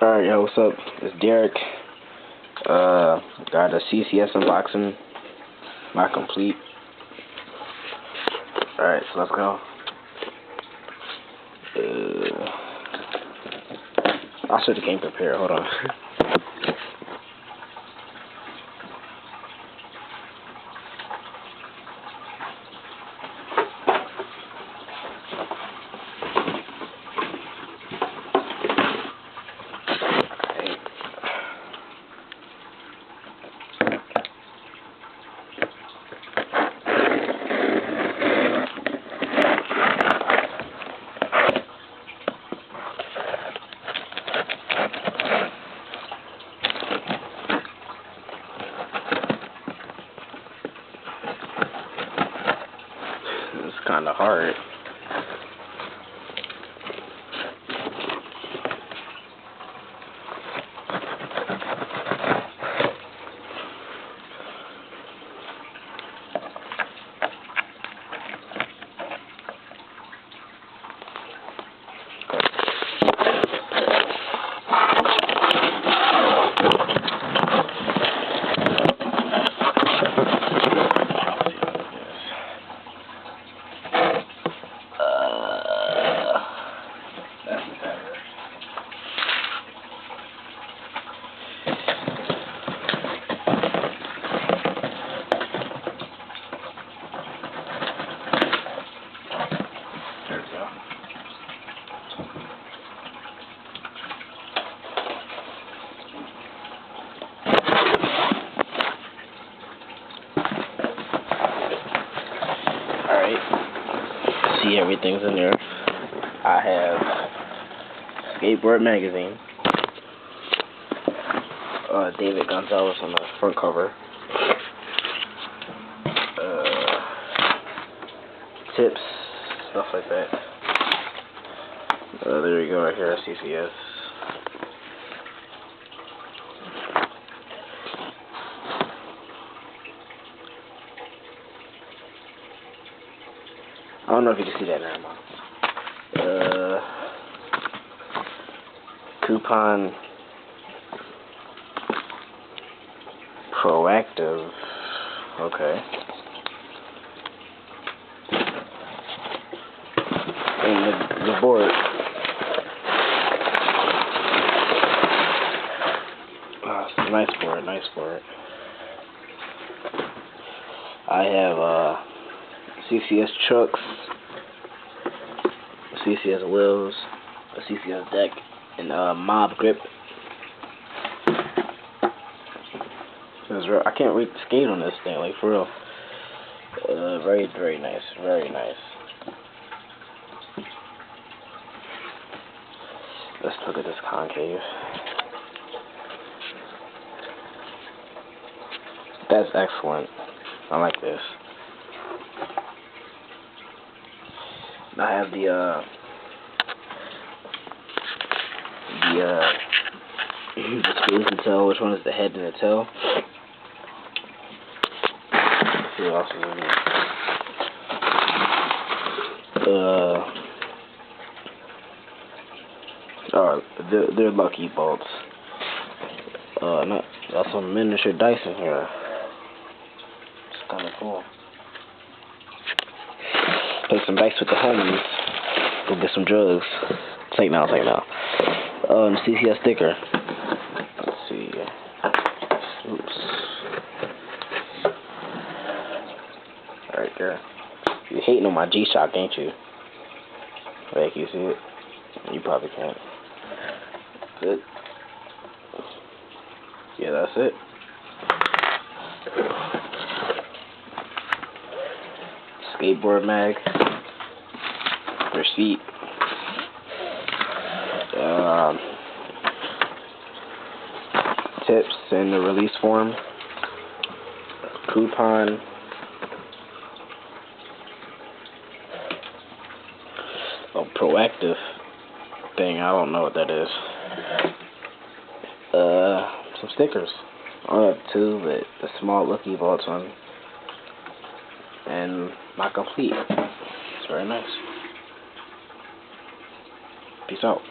Alright, yo, what's up? It's Derek. Got a CCS unboxing, my Complete. Alright, so let's go. I should have came prepared. Hold on. It's kind of hard. See, everything's in there. I have Skateboard magazine. David Gonzalez on the front cover. Tips, stuff like that. There you go, right here, CCS. I don't know if you can see that now. Coupon proactive. Okay. And the board. Nice board, nice board. I have CCS trucks, CCS wheels, a CCS deck, and mob grip. I can't read the skate on this thing, like for real. Very, very nice, very nice. Let's look at this concave. That's excellent. I like this. I have the screws to tell which one is the head and the tail. Let's see what else is in there. They're lucky bolts. Got some miniature dice in here. It's kind of cool. Play some dice with the homies. Go get some drugs. Take now. And the CCS sticker. Let's see. Oops. Right there. You hating on my G-Shock, ain't you? Wait, can you see it? You probably can't. That's it. Yeah, that's it. Skateboard mag. Receipt. Tips and the release form. Coupon. A proactive thing. I don't know what that is. Some stickers. I have two, but the small Lucky Vaults one. And my Complete. It's very nice. Peace out.